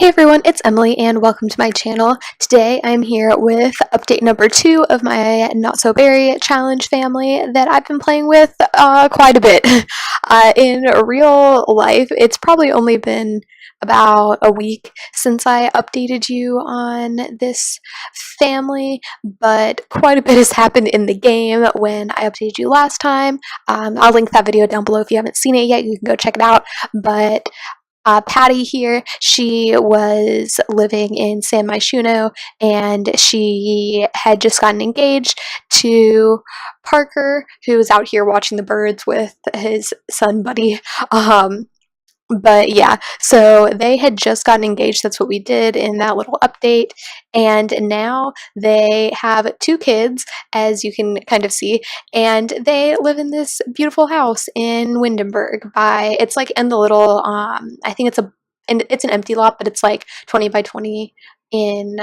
Hey everyone, it's Emily and welcome to my channel. Today I'm here with update number 2 of my Not So Berry challenge family that I've been playing with quite a bit. In real life, it's probably only been about a week since I updated you on this family, but quite a bit has happened in the game when I updated you last time. I'll link that video down below if you haven't seen it yet. You can go check it out, but Patty here, she was living in San Myshuno and she had just gotten engaged to Parker, who was out here watching the birds with his son Buddy. But yeah, so they had just gotten engaged. That's what we did in that little update. And now they have 2 kids, as you can kind of see, and they live in this beautiful house in Windenburg it's like in the little, I think it's an empty lot, but it's like 20 by 20 in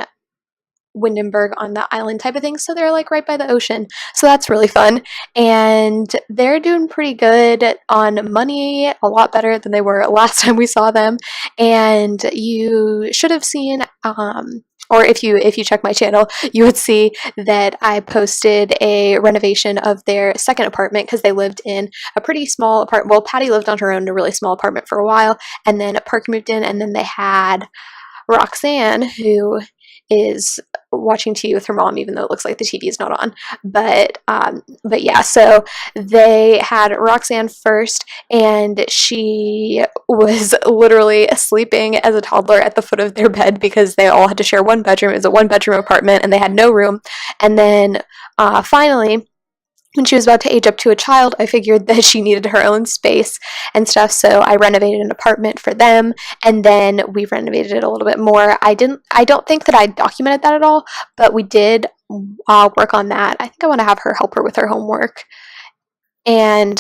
Windenburg on the island type of thing, so they're like right by the ocean, so that's really fun. And they're doing pretty good on money, a lot better than they were last time we saw them. And you should have seen, or if you check my channel, you would see that I posted a renovation of their second apartment because they lived in a pretty small apartment. Well, Patty lived on her own in a really small apartment for a while, and then Parker moved in, and then they had Roxanne, who is watching TV with her mom, even though it looks like the TV is not on. But yeah, so they had Roxanne first, and she was literally sleeping as a toddler at the foot of their bed because they all had to share one bedroom. It was a 1-bedroom apartment, and they had no room. And then finally, when she was about to age up to a child, I figured that she needed her own space and stuff, so I renovated an apartment for them, and then we renovated it a little bit more. I don't think that I documented that at all, but we did work on that. I think I want to have her help her with her homework. And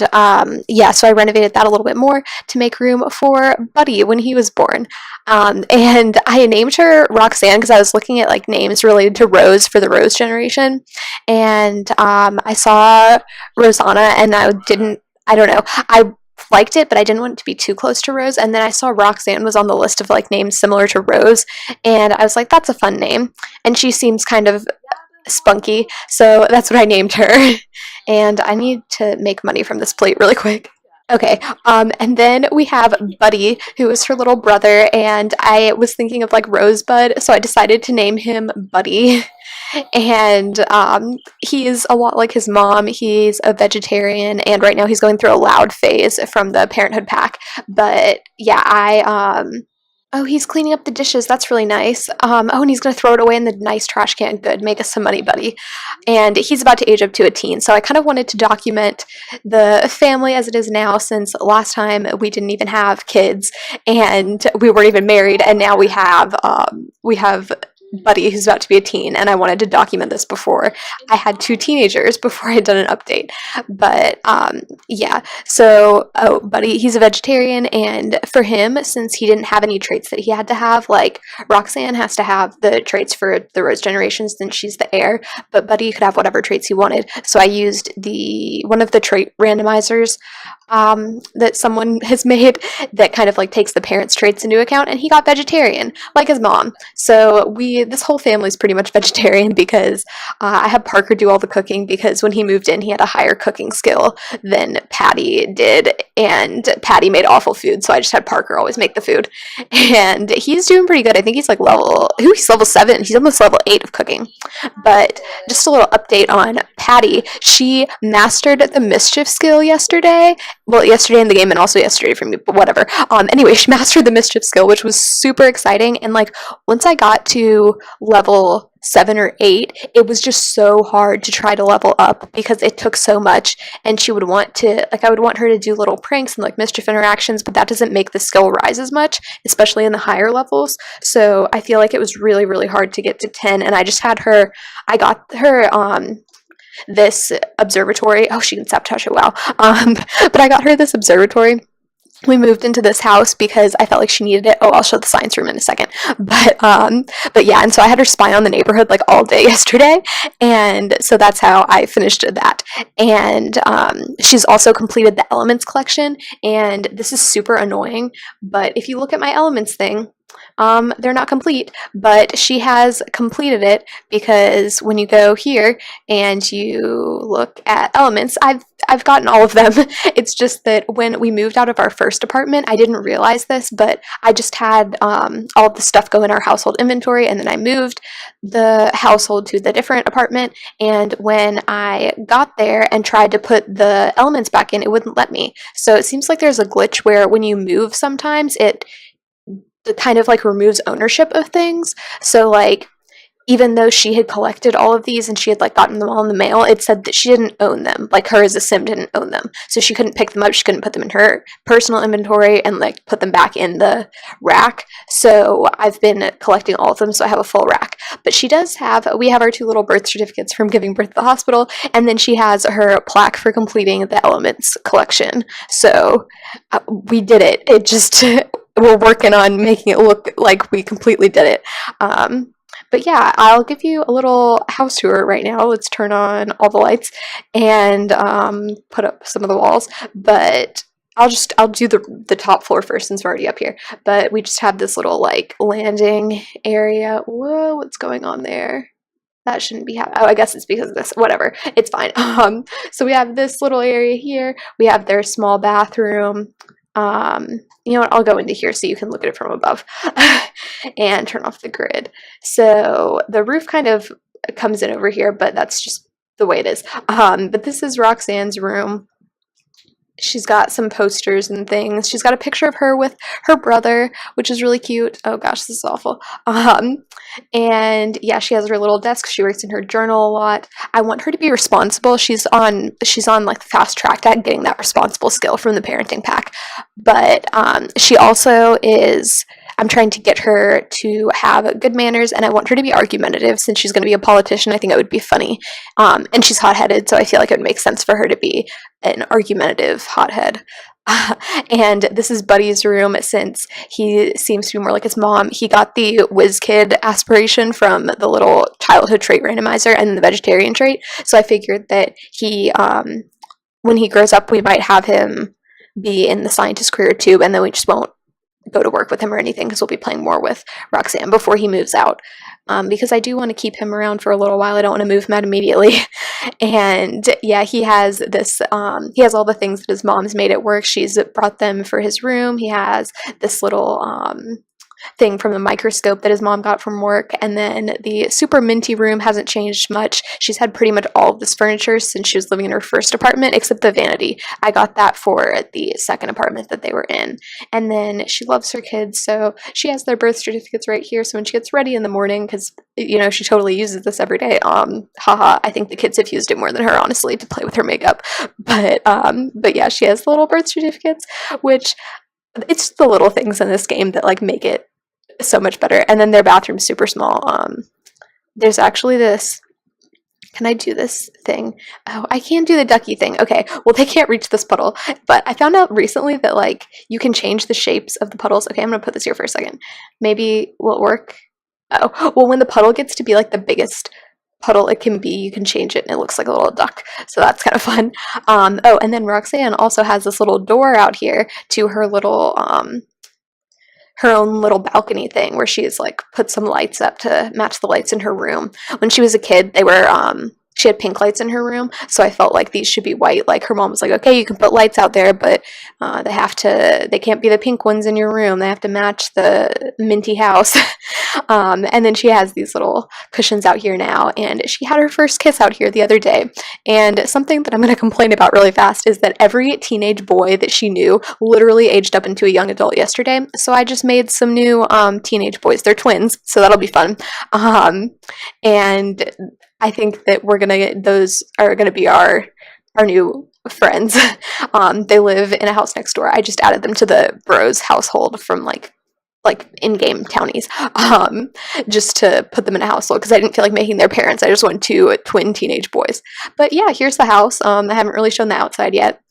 yeah, so I renovated that a little bit more to make room for Buddy when he was born. And I named her Roxanne because I was looking at like names related to Rose for the Rose generation. And I saw Rosanna and I don't know, I liked it, but I didn't want it to be too close to Rose. And then I saw Roxanne was on the list of like names similar to Rose. And I was like, that's a fun name. And she seems kind of spunky, so that's what I named her. And I need to make money from this plate really quick. Okay, and then we have Buddy, who is her little brother, and I was thinking of like Rosebud, so I decided to name him Buddy. And he is a lot like his mom. He's a vegetarian, and right now he's going through a loud phase from the Parenthood pack. But yeah, oh, he's cleaning up the dishes. That's really nice. Oh, and he's going to throw it away in the nice trash can. Good. Make us some money, Buddy. And he's about to age up to a teen. So I kind of wanted to document the family as it is now, since last time we didn't even have kids and we weren't even married. And now we have Buddy, who's about to be a teen, and I wanted to document this before I had 2 teenagers before I had done an update. But yeah, so Buddy, he's a vegetarian, and for him, since he didn't have any traits that he had to have, like Roxanne has to have the traits for the Rose generation since she's the heir, but Buddy could have whatever traits he wanted. So I used one of the trait randomizers that someone has made that kind of like takes the parents' traits into account, and he got vegetarian like his mom. So this whole family's pretty much vegetarian because I had Parker do all the cooking because when he moved in he had a higher cooking skill than Patty did, and Patty made awful food, so I just had Parker always make the food. And he's doing pretty good. I think he's like he's level 7. He's almost level 8 of cooking. But just a little update on Patty. She mastered the mischief skill yesterday. Well, yesterday in the game and also yesterday for me, but whatever. Anyway, she mastered the mischief skill, which was super exciting. And like once I got to level 7 or 8, it was just so hard to try to level up because it took so much. And she would want to, like, I would want her to do little pranks and like mischief interactions, but that doesn't make the skill rise as much, especially in the higher levels. So I feel like it was really, really hard to get to 10. And I got her this observatory. Oh, she can sabotage it well. But I got her this observatory. We moved into this house because I felt like she needed it. Oh, I'll show the science room in a second. But yeah, and so I had her spy on the neighborhood like all day yesterday, and so that's how I finished that. And she's also completed the elements collection, and this is super annoying, but if you look at my elements thing, They're not complete, but she has completed it because when you go here and you look at elements, I've gotten all of them. It's just that when we moved out of our first apartment, I didn't realize this, but I just had all of the stuff go in our household inventory, and then I moved the household to the different apartment. And when I got there and tried to put the elements back in, it wouldn't let me. So it seems like there's a glitch where when you move, sometimes it kind of like removes ownership of things. So like even though she had collected all of these and she had like gotten them all in the mail, it said that she didn't own them. Like her as a sim didn't own them. So she couldn't pick them up. She couldn't put them in her personal inventory and like put them back in the rack. So I've been collecting all of them. So I have a full rack. But she does have, we have our 2 little birth certificates from giving birth at the hospital. And then she has her plaque for completing the elements collection. So we did it. It just, we're working on making it look like we completely did it. But yeah, I'll give you a little house tour right now. Let's turn on all the lights and put up some of the walls. But I'll do the top floor first since we're already up here. But we just have this little like landing area. Whoa, what's going on there? That shouldn't be oh, I guess it's because of this. Whatever, it's fine. So we have this little area here. We have their small bathroom. You know what, I'll go into here so you can look at it from above and turn off the grid. So the roof kind of comes in over here, but that's just the way it is. But this is Roxanne's room. She's got some posters and things. She's got a picture of her with her brother, which is really cute. Oh gosh, this is awful. And yeah, she has her little desk. She writes in her journal a lot. I want her to be responsible. She's on like the fast track at getting that responsible skill from the parenting pack. But she also is, I'm trying to get her to have good manners, and I want her to be argumentative since she's going to be a politician. I think it would be funny. And she's hot-headed, so I feel like it would make sense for her to be an argumentative hothead. And this is Buddy's room since he seems to be more like his mom. He got the whiz kid aspiration from the little childhood trait randomizer and the vegetarian trait. So I figured that he, when he grows up, we might have him be in the scientist career too, and then we just won't go to work with him or anything because we'll be playing more with Roxanne before he moves out. Because I do want to keep him around for a little while. I don't want to move him out immediately. And yeah, he has this, he has all the things that his mom's made at work. She's brought them for his room. He has this little thing from the microscope that his mom got from work. And then the super minty room hasn't changed much. She's had pretty much all of this furniture since she was living in her first apartment, except the vanity. I got that for the second apartment that they were in. And then she loves her kids, so she has their birth certificates right here. So when she gets ready in the morning, because you know she totally uses this every day. Haha, I think the kids have used it more than her, honestly, to play with her makeup. But yeah, she has the little birth certificates, which it's the little things in this game that like make it so much better. And then their bathroom's super small. There's actually this, can I do this thing? Oh, I can't do the ducky thing. Okay, well, they can't reach this puddle, but I found out recently that like you can change the shapes of the puddles. Okay, I'm gonna put this here for a second. Maybe will it work? Oh, well, when the puddle gets to be like the biggest puddle it can be, you can change it and it looks like a little duck, so that's kind of fun. Oh, and then Roxanne also has this little door out here to her little her own little balcony thing where she's like put some lights up to match the lights in her room. When she was a kid, they were she had pink lights in her room, so I felt like these should be white. Like her mom was like, okay, you can put lights out there, but they can't be the pink ones in your room. They have to match the minty house. And then she has these little cushions out here now, and she had her first kiss out here the other day. And something that I'm going to complain about really fast is that every teenage boy that she knew literally aged up into a young adult yesterday. So I just made some new teenage boys. They're twins, so that'll be fun. And I think that those are gonna be our new friends. They live in a house next door. I just added them to the bros household from like in-game townies, just to put them in a household because I didn't feel like making their parents. I just wanted 2 twin teenage boys. But yeah, here's the house. I haven't really shown the outside yet.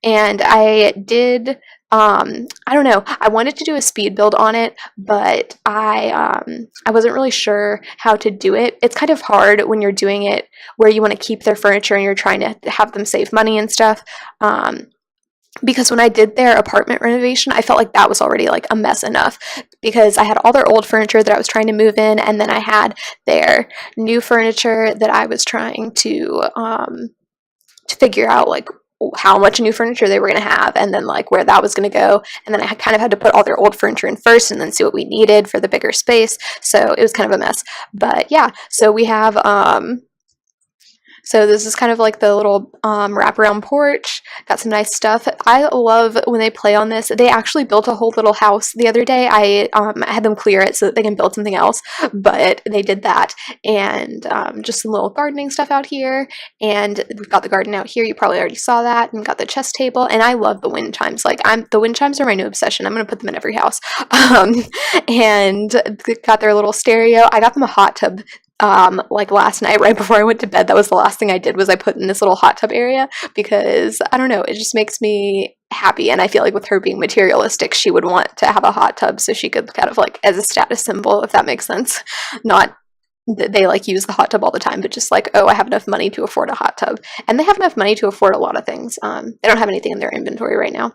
And I did, I don't know, I wanted to do a speed build on it, but I wasn't really sure how to do it. It's kind of hard when you're doing it where you want to keep their furniture and you're trying to have them save money and stuff. because when I did their apartment renovation, I felt like that was already like a mess enough, because I had all their old furniture that I was trying to move in, and then I had their new furniture that I was trying to figure out like how much new furniture they were going to have, and then like where that was going to go, and then I kind of had to put all their old furniture in first and then see what we needed for the bigger space. So it was kind of a mess. But yeah, so we have so this is kind of like the little wraparound porch. Got some nice stuff. I love when they play on this. They actually built a whole little house the other day. I had them clear it so that they can build something else, but they did that. And just some little gardening stuff out here. And we've got the garden out here. You probably already saw that. And got the chess table. And I love the wind chimes. Like the wind chimes are my new obsession. I'm gonna put them in every house. And got their little stereo. I got them a hot tub like last night right before I went to bed. That was the last thing I did, was I put in this little hot tub area, because I don't know, it just makes me happy. And I feel like with her being materialistic, she would want to have a hot tub so she could kind of like as a status symbol, if that makes sense. Not that they like use the hot tub all the time, but just like, oh, I have enough money to afford a hot tub. And they have enough money to afford a lot of things. They don't have anything in their inventory right now,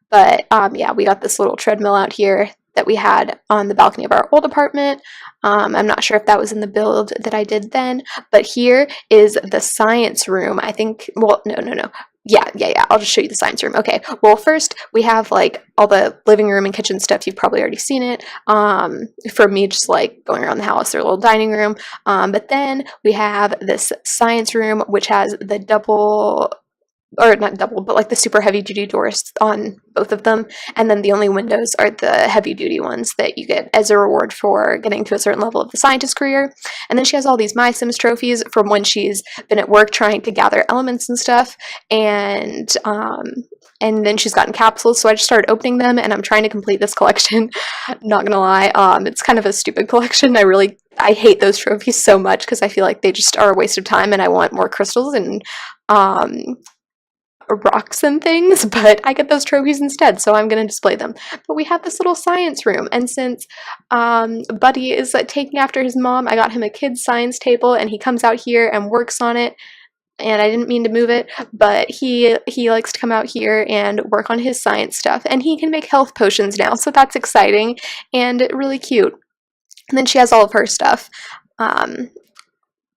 but yeah, we got this little treadmill out here that we had on the balcony of our old apartment. I'm not sure if that was in the build that I did then, but here is the science room. I think, well, no. Yeah. I'll just show you the science room. Okay. Well, first we have like all the living room and kitchen stuff. You've probably already seen it. For me, just like going around the house, their little dining room. But then we have this science room, which has the double, or not double, but like the super heavy duty doors on both of them. And then the only windows are the heavy duty ones that you get as a reward for getting to a certain level of the scientist career. And then she has all these My Sims trophies from when she's been at work trying to gather elements and stuff. And then she's gotten capsules, so I just started opening them, and I'm trying to complete this collection. Not gonna lie, it's kind of a stupid collection. I hate those trophies so much because I feel like they just are a waste of time, and I want more crystals and rocks and things, but I get those trophies instead, so I'm going to display them. But we have this little science room, and since Buddy is taking after his mom, I got him a kid's science table, and he comes out here and works on it. And I didn't mean to move it, but he likes to come out here and work on his science stuff, and he can make health potions now, so that's exciting and really cute. And then she has all of her stuff.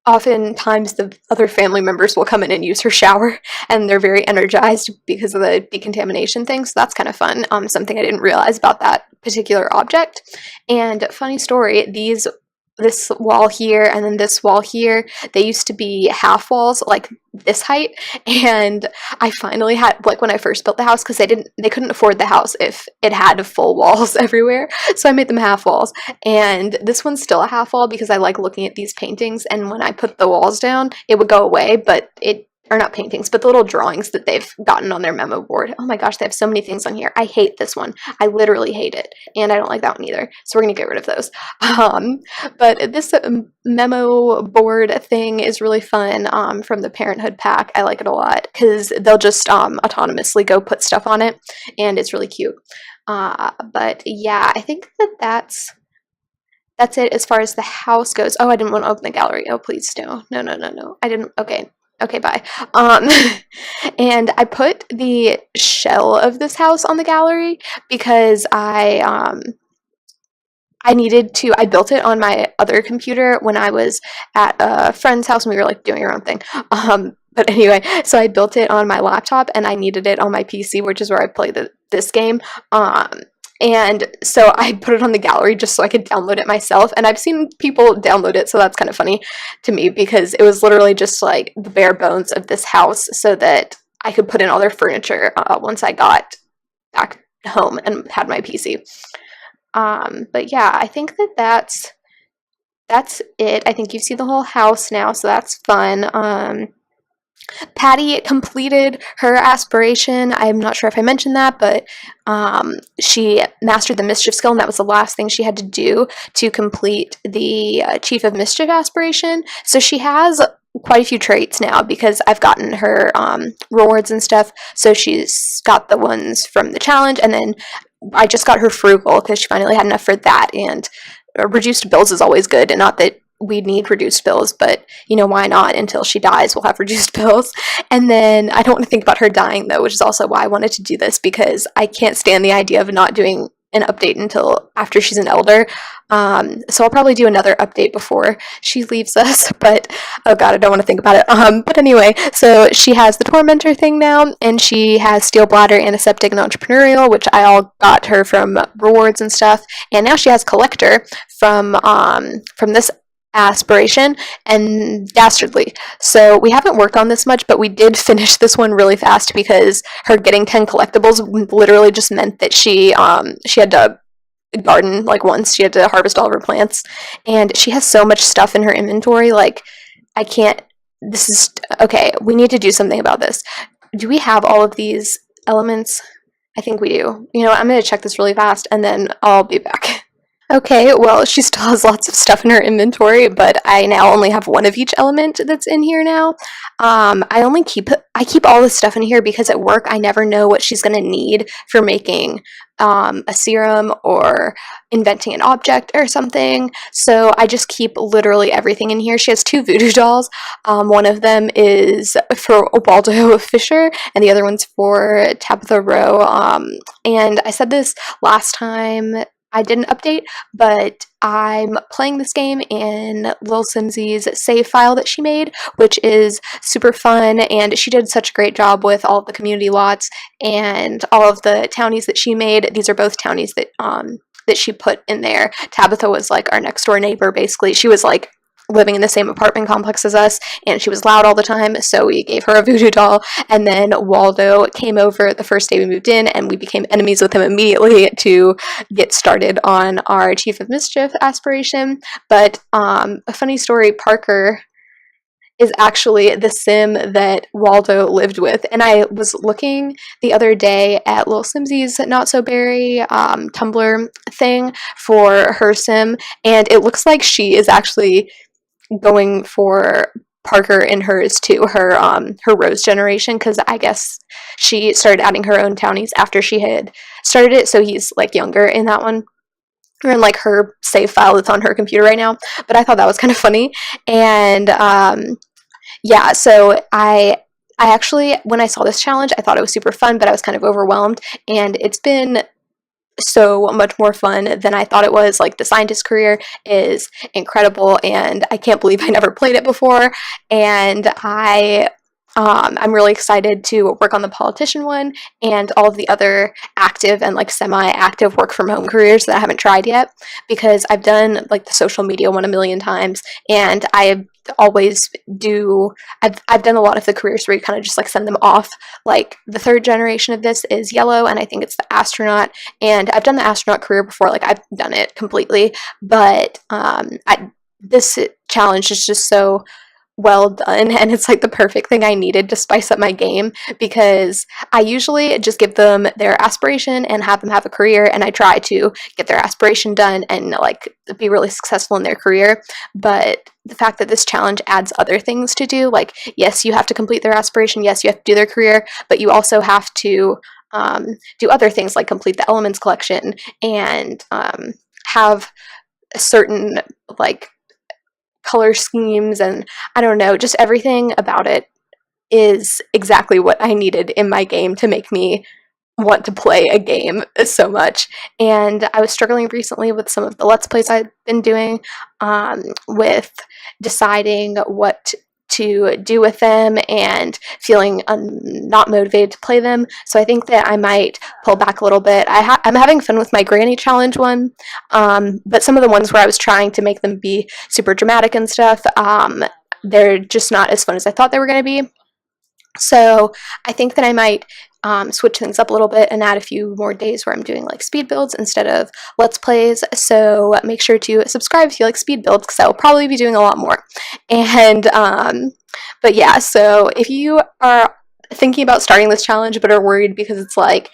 Oftentimes the other family members will come in and use her shower, and they're very energized because of the decontamination thing, so that's kind of fun. Something I didn't realize about that particular object. And funny story, this wall here and then this wall here, they used to be half walls like this height, and I finally had, like when I first built the house, because they couldn't afford the house if it had full walls everywhere, so I made them half walls. And this one's still a half wall because I like looking at these paintings, and when I put the walls down it would go away, but or not paintings, but the little drawings that they've gotten on their memo board. Oh my gosh, they have so many things on here. I hate this one. I literally hate it. And I don't like that one either. So we're going to get rid of those. But this memo board thing is really fun from the Parenthood pack. I like it a lot because they'll just autonomously go put stuff on it. And it's really cute. But yeah, I think that's it as far as the house goes. Oh, I didn't want to open the gallery. Oh, please, no. No. I didn't. Okay, bye. And I put the shell of this house on the gallery because I built it on my other computer when I was at a friend's house and we were like doing our own thing. But anyway, so I built it on my laptop and I needed it on my PC, which is where I play this game. And so I put it on the gallery just so I could download it myself. And I've seen people download it, so that's kind of funny to me because it was literally just like the bare bones of this house so that I could put in all their furniture once I got back home and had my PC. But yeah, I think that's it. I think you see the whole house now, so that's fun. Patty completed her aspiration. I'm not sure if I mentioned that, but she mastered the mischief skill, and that was the last thing she had to do to complete the Chief of Mischief aspiration. So she has quite a few traits now because I've gotten her rewards and stuff. So she's got the ones from the challenge, and then I just got her frugal because she finally had enough for that, and reduced bills is always good, and not that we need reduced bills, but why not? Until she dies, we'll have reduced bills. And then I don't want to think about her dying though, which is also why I wanted to do this, because I can't stand the idea of not doing an update until after she's an elder. So I'll probably do another update before she leaves us, but oh god, I don't want to think about it. But anyway, so she has the tormentor thing now, and she has steel bladder, antiseptic, and entrepreneurial, which I all got her from rewards and stuff. And now she has collector from this aspiration, and dastardly. So we haven't worked on this much, but we did finish this one really fast because her getting 10 collectibles literally just meant that she had to garden like once. She had to harvest all of her plants, and she has so much stuff in her inventory. Like, I can't. This is okay. We need to do something about this. Do we have all of these elements? I think we do. I'm going to check this really fast, and then I'll be back. Okay, well, she still has lots of stuff in her inventory, but I now only have one of each element that's in here now. I keep all this stuff in here because at work I never know what she's gonna need for making a serum or inventing an object or something. So I just keep literally everything in here. She has two voodoo dolls. One of them is for Waldo Fisher, and the other one's for Tabitha Rowe. And I said this last time I did an update, but I'm playing this game in Lil Simsy's save file that she made, which is super fun, and she did such a great job with all of the community lots and all of the townies that she made. These are both townies that she put in there. Tabitha was like our next door neighbor, basically. She was like living in the same apartment complex as us, and she was loud all the time, so we gave her a voodoo doll. And then Waldo came over the first day we moved in, and we became enemies with him immediately to get started on our Chief of Mischief aspiration. But a funny story, Parker is actually the sim that Waldo lived with. And I was looking the other day at Lil Simsy's Not So Berry Tumblr thing for her sim, and it looks like she is actually going for Parker in hers too, her Rose generation, because I guess she started adding her own townies after she had started it, so he's like younger in that one, or in like her save file that's on her computer right now. But I thought that was kind of funny. And yeah, so I actually, when I saw this challenge, I thought it was super fun, but I was kind of overwhelmed, and it's been so much more fun than I thought it was. Like, the scientist career is incredible, and I can't believe I never played it before. And I'm really excited to work on the politician one and all of the other active and like semi-active work from home careers that I haven't tried yet, because I've done like the social media one a million times, and I've done a lot of the careers where you kind of just like send them off. Like, the third generation of this is yellow, and I think it's the astronaut, and I've done the astronaut career before. Like, I've done it completely, but this challenge is just so well done, and it's like the perfect thing I needed to spice up my game, because I usually just give them their aspiration and have them have a career, and I try to get their aspiration done and like be really successful in their career. But the fact that this challenge adds other things to do, like, yes, you have to complete their aspiration, yes, you have to do their career, but you also have to do other things like complete the elements collection and have a certain like color schemes, and I don't know, just everything about it is exactly what I needed in my game to make me want to play a game so much. And I was struggling recently with some of the Let's Plays I've been doing, with deciding what to do with them and feeling not motivated to play them. So I think that I might pull back a little bit. I'm having fun with my Granny Challenge one, but some of the ones where I was trying to make them be super dramatic and stuff, they're just not as fun as I thought they were going to be. So I think that I might switch things up a little bit and add a few more days where I'm doing like speed builds instead of Let's Plays. So make sure to subscribe if you like speed builds, because I'll probably be doing a lot more. And but yeah, so if you are thinking about starting this challenge but are worried because it's like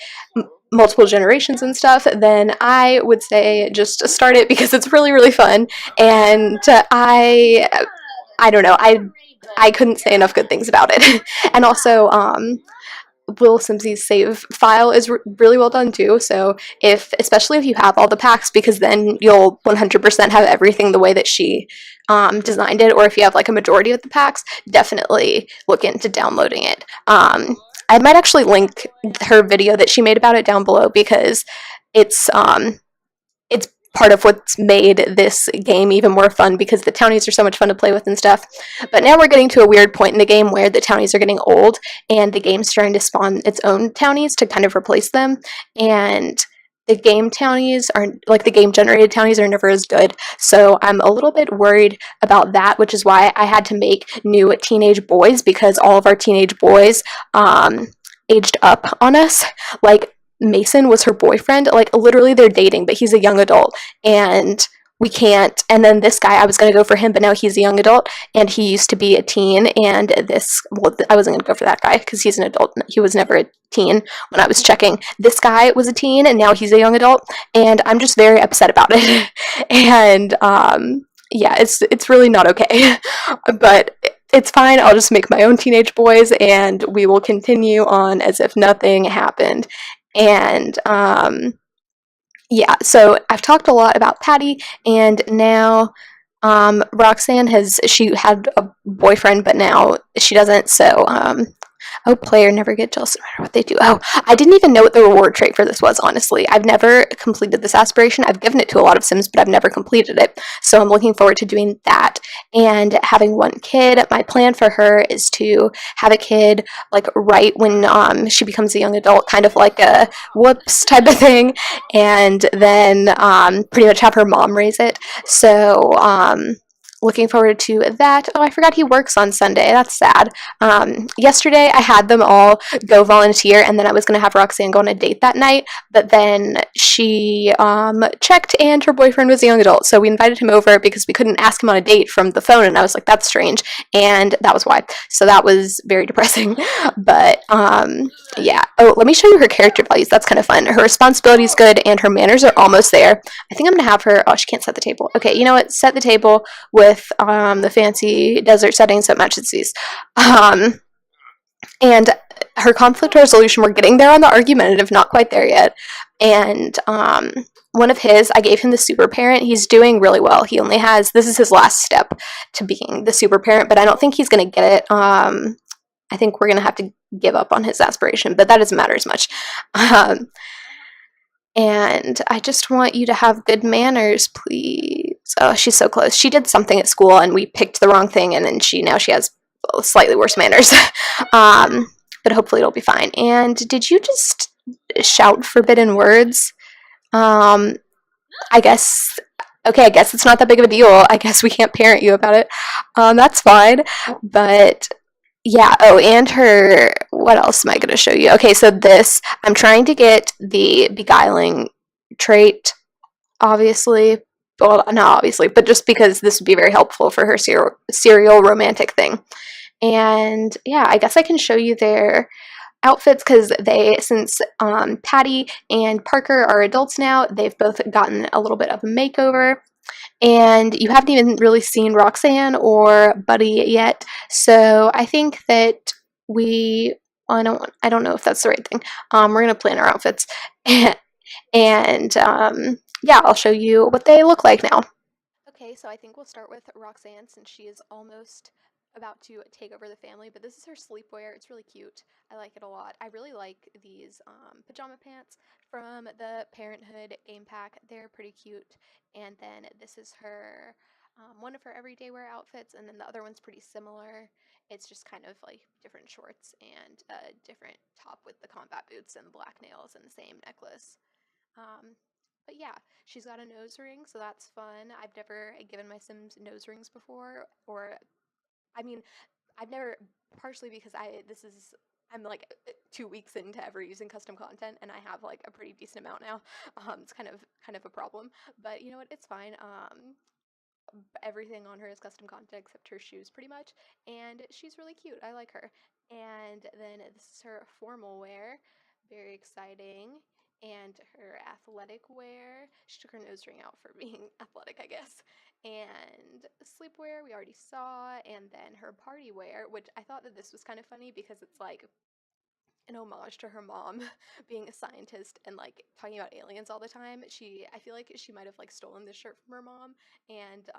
multiple generations and stuff, then I would say just start it, because it's really, really fun. And I don't know, I couldn't say enough good things about it. And also Little Simsies save file is really well done too. So especially if you have all the packs, because then you'll 100% have everything the way that she designed it. Or if you have like a majority of the packs, definitely look into downloading it. I might actually link her video that she made about it down below, because it's it's part of what's made this game even more fun, because the townies are so much fun to play with and stuff. But now we're getting to a weird point in the game where the townies are getting old and the game's trying to spawn its own townies to kind of replace them. And the game townies are like the game generated townies are never as good. So I'm a little bit worried about that, which is why I had to make new teenage boys, because all of our teenage boys aged up on us. Like Mason was her boyfriend. Like literally they're dating, but he's a young adult and we can't. And then this guy, I was going to go for him, but now he's a young adult and he used to be a teen. And I wasn't going to go for that guy because he's an adult. He was never a teen when I was checking. This guy was a teen and now he's a young adult. And I'm just very upset about it. And yeah, it's really not okay. But it's fine. I'll just make my own teenage boys and we will continue on as if nothing happened. And yeah, so I've talked a lot about Patty, and now Roxanne she had a boyfriend, but now she doesn't. So oh, player never get jealous no matter what they do. Oh, I didn't even know what the reward trait for this was, honestly. I've never completed this aspiration. I've given it to a lot of Sims, but I've never completed it. So I'm looking forward to doing that and having one kid. My plan for her is to have a kid like right when she becomes a young adult, kind of like a whoops type of thing, and then pretty much have her mom raise it. So looking forward to that. Oh, I forgot he works on Sunday. That's sad. Yesterday, I had them all go volunteer, and then I was going to have Roxanne go on a date that night, but then she checked, and her boyfriend was a young adult, so we invited him over because we couldn't ask him on a date from the phone, and I was like, that's strange, and that was why. So that was very depressing, but yeah. Oh, let me show you her character values. That's kind of fun. Her responsibility is good, and her manners are almost there. I think I'm going to have her... Oh, she can't set the table. Okay, you know what? Set the table with the fancy desert settings that matches these. And her conflict resolution, we're getting there on the argumentative, not quite there yet. And one of his, I gave him the super parent. He's doing really well. He only has, this is his last step to being the super parent, but I don't think he's going to get it. I think we're going to have to give up on his aspiration, but that doesn't matter as much. And I just want you to have good manners, please. Oh, she's so close. She did something at school and we picked the wrong thing, and then now she has slightly worse manners. But hopefully it'll be fine. And did you just shout forbidden words? I guess... Okay, I guess it's not that big of a deal. I guess we can't parent you about it. That's fine. But yeah, oh, and her... What else am I going to show you? Okay, so I'm trying to get the beguiling trait, obviously. Well, not obviously, but just because this would be very helpful for her serial romantic thing. And yeah, I guess I can show you their outfits, because since Patty and Parker are adults now, they've both gotten a little bit of a makeover. And you haven't even really seen Roxanne or Buddy yet, so I think that I don't know if that's the right thing. We're gonna plan our outfits, and yeah, I'll show you what they look like now. Okay, so I think we'll start with Roxanne, since she is almost about to take over the family, but this is her sleepwear. It's really cute. I like it a lot. I really like these pajama pants from the Parenthood game pack. They're pretty cute. And then this is her one of her everyday wear outfits, and then the other one's pretty similar. It's just kind of like different shorts and a different top with the combat boots and black nails and the same necklace. Um, but yeah, she's got a nose ring, so that's fun. I've never given my Sims nose rings before, or I mean, I've never, partially because I'm like 2 weeks into ever using custom content, and I have like a pretty decent amount now. It's kind of a problem, but you know what? It's fine. Everything on her is custom content except her shoes, pretty much, and she's really cute. I like her. And then this is her formal wear, very exciting. And her athletic wear, she took her nose ring out for being athletic, I guess. And sleepwear we already saw, and then her party wear, which I thought that this was kind of funny because it's like an homage to her mom being a scientist and like talking about aliens all the time. I feel like she might have like stolen this shirt from her mom and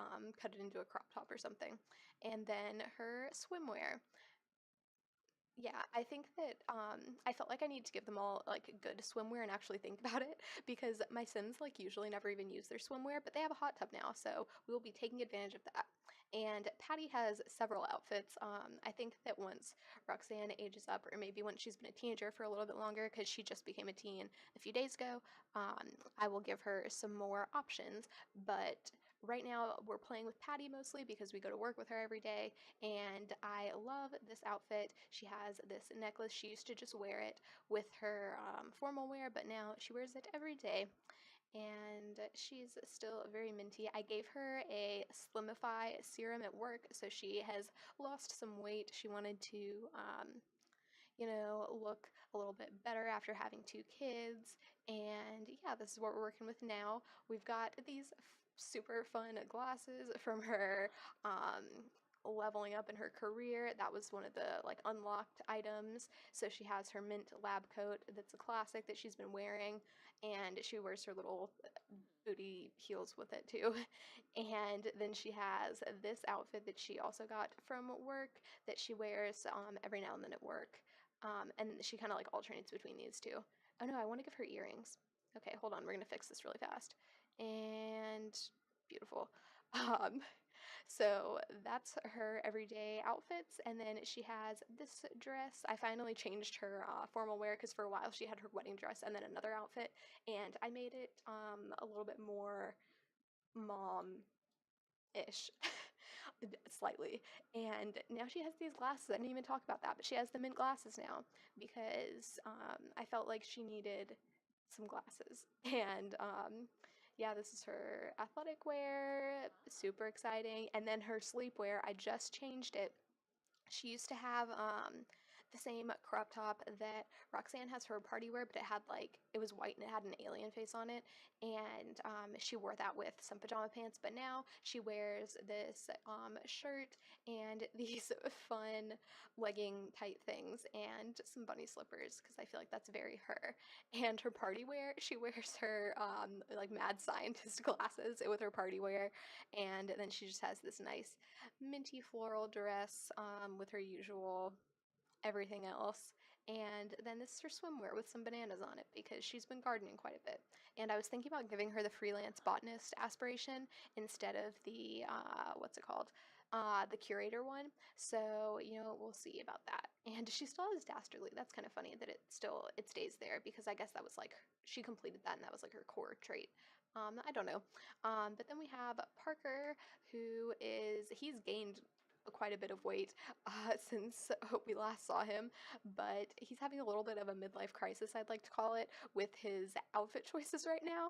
cut it into a crop top or something. And then her swimwear. Yeah, I think that I felt like I need to give them all like good swimwear and actually think about it because my Sims like usually never even use their swimwear, but they have a hot tub now, so we will be taking advantage of that. And Patty has several outfits. I think that once Roxanne ages up, or maybe once she's been a teenager for a little bit longer, because she just became a teen a few days ago, I will give her some more options. But right now, we're playing with Patty mostly because we go to work with her every day, and I love this outfit. She has this necklace. She used to just wear it with her formal wear, but now she wears it every day. And she's still very minty. I gave her a Slimify serum at work, so she has lost some weight. She wanted to, look a little bit better after having two kids. And yeah, this is what we're working with now. We've got these super fun glasses from her leveling up in her career. That was one of the like unlocked items. So she has her mint lab coat that's a classic that she's been wearing, and she wears her little booty heels with it too. And then she has this outfit that she also got from work that she wears every now and then at work. And she kind of like alternates between these two. Oh no, I want to give her earrings. Okay, hold on. We're going to fix this really fast. And beautiful. Um, so that's her everyday outfits. And then she has this dress. I finally changed her formal wear because for a while she had her wedding dress and then another outfit. And I made it a little bit more mom ish. Slightly. And now she has these glasses. I didn't even talk about that, but she has the mint glasses now because I felt like she needed some glasses. And yeah, this is her athletic wear, super exciting. And then her sleepwear, I just changed it. She used to have the same crop top that Roxanne has for her party wear, but it was white and it had an alien face on it. And she wore that with some pajama pants, but now she wears this shirt and these fun legging tight things and some bunny slippers because I feel like that's very her. And her party wear, she wears her like mad scientist glasses with her party wear, and then she just has this nice minty floral dress with her usual everything else. And then this is her swimwear with some bananas on it because she's been gardening quite a bit. And I was thinking about giving her the freelance botanist aspiration instead of the, what's it called? The curator one. So, we'll see about that. And she still has dastardly. That's kind of funny that it stays there because I guess that was like, she completed that and that was like her core trait. I don't know. But then we have Parker, he's gained quite a bit of weight since we last saw him, but he's having a little bit of a midlife crisis, I'd like to call it, with his outfit choices right now.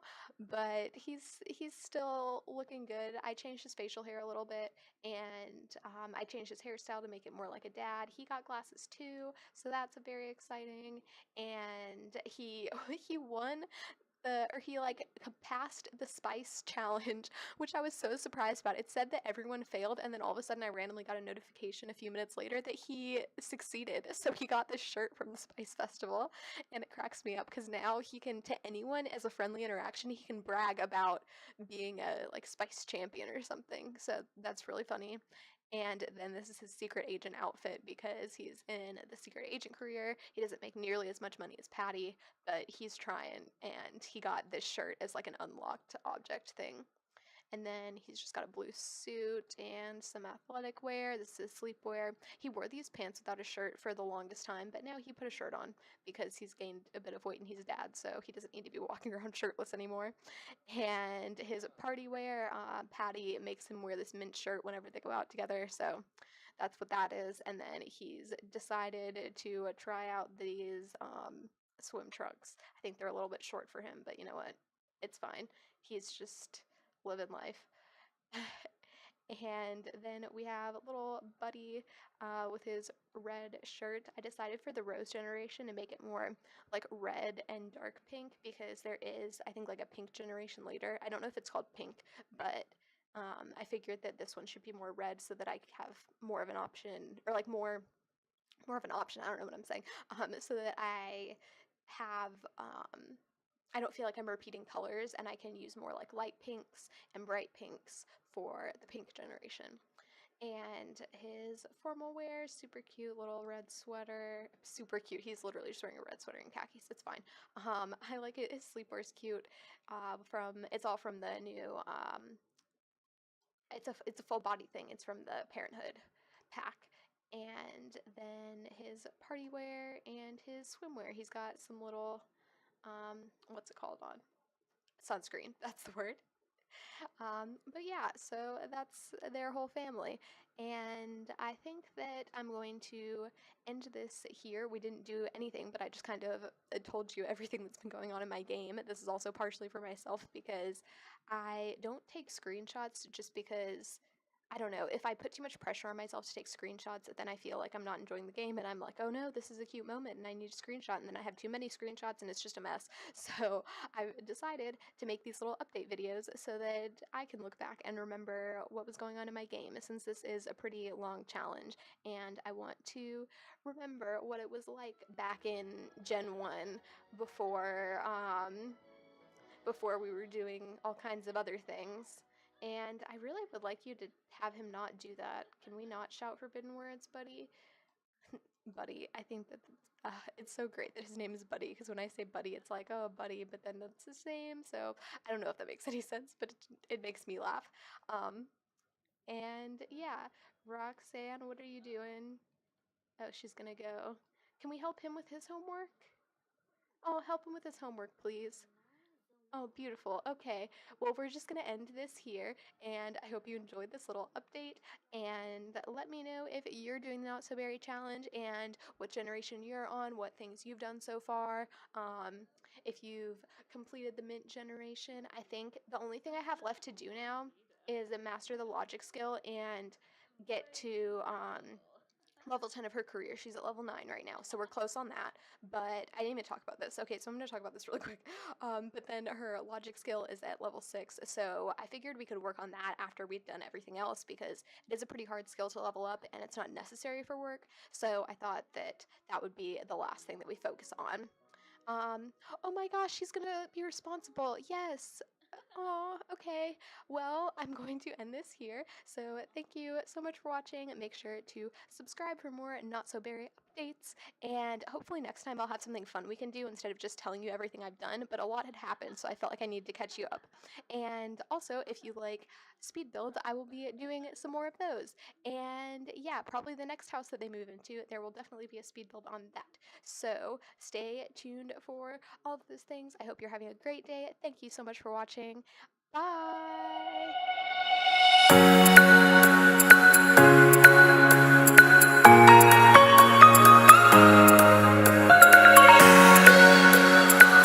But he's still looking good. I changed his facial hair a little bit, and I changed his hairstyle to make it more like a dad. He got glasses too, so that's very exciting. And he he won or he like passed the spice challenge, which I was so surprised about. It said that everyone failed, and then all of a sudden I randomly got a notification a few minutes later that he succeeded. So he got this shirt from the Spice Festival, and it cracks me up because now he can, to anyone as a friendly interaction, he can brag about being a like spice champion or something. So that's really funny. And then this is his secret agent outfit because he's in the secret agent career. He doesn't make nearly as much money as Patty, but he's trying, and he got this shirt as like an unlocked object thing. And then he's just got a blue suit and some athletic wear. This is sleepwear. He wore these pants without a shirt for the longest time, but now he put a shirt on because he's gained a bit of weight and he's a dad, so he doesn't need to be walking around shirtless anymore. And his party wear, Patty makes him wear this mint shirt whenever they go out together, so that's what that is. And then he's decided to try out these swim trunks. I think they're a little bit short for him, but you know what? It's fine. He's just living life. And then we have little Buddy with his red shirt. I decided for the Rose generation to make it more like red and dark pink because there is, I think, like a pink generation later. I don't know if it's called pink, but I figured that this one should be more red so that I could have more of an option or like more more of an option. I don't know what I'm saying. So that I have I don't feel like I'm repeating colors, and I can use more like light pinks and bright pinks for the pink generation. And his formal wear, super cute little red sweater. Super cute. He's literally just wearing a red sweater and khakis. It's fine. I like it. His sleepwear's cute. It's all from the new. It's a full body thing. It's from the Parenthood pack. And then his party wear and his swimwear. He's got some little what's it called on? Sunscreen. That's the word. But yeah, so that's their whole family. And I think that I'm going to end this here. We didn't do anything, but I just kind of told you everything that's been going on in my game. This is also partially for myself because I don't take screenshots just because. I don't know. If I put too much pressure on myself to take screenshots, then I feel like I'm not enjoying the game and I'm like, oh no, this is a cute moment and I need a screenshot. And then I have too many screenshots and it's just a mess. So I've decided to make these little update videos so that I can look back and remember what was going on in my game, since this is a pretty long challenge and I want to remember what it was like back in Gen 1 before before we were doing all kinds of other things. And I really would like you to have him not do that. Can we not shout forbidden words, buddy? Buddy. I think that it's so great that his name is Buddy, because when I say Buddy, it's like, oh, Buddy, but then that's his name. So I don't know if that makes any sense, but it makes me laugh. Um, and yeah, Roxanne, what are you doing? Oh, she's gonna go. Can we help him with his homework? Oh, help him with his homework, please. Oh, beautiful. Okay. Well, we're just going to end this here, and I hope you enjoyed this little update. And let me know if you're doing the Not So Berry challenge and what generation you're on, what things you've done so far. If you've completed the Mint generation, I think the only thing I have left to do now is master the logic skill and get to level 10 of her career. She's at level 9 right now, so we're close on that. But I didn't even talk about this. Okay, so I'm going to talk about this really quick. But then her logic skill is at level 6, so I figured we could work on that after we've done everything else because it is a pretty hard skill to level up and it's not necessary for work. So I thought that that would be the last thing that we focus on. Oh my gosh, she's gonna be responsible. Yes. Oh, okay. Well, I'm going to end this here. So thank you so much for watching. Make sure to subscribe for more Not So Berry updates. And hopefully next time I'll have something fun we can do instead of just telling you everything I've done. But a lot had happened, so I felt like I needed to catch you up. And also, if you like speed builds, I will be doing some more of those. And yeah, probably the next house that they move into, there will definitely be a speed build on that. So stay tuned for all of those things. I hope you're having a great day. Thank you so much for watching. Bye!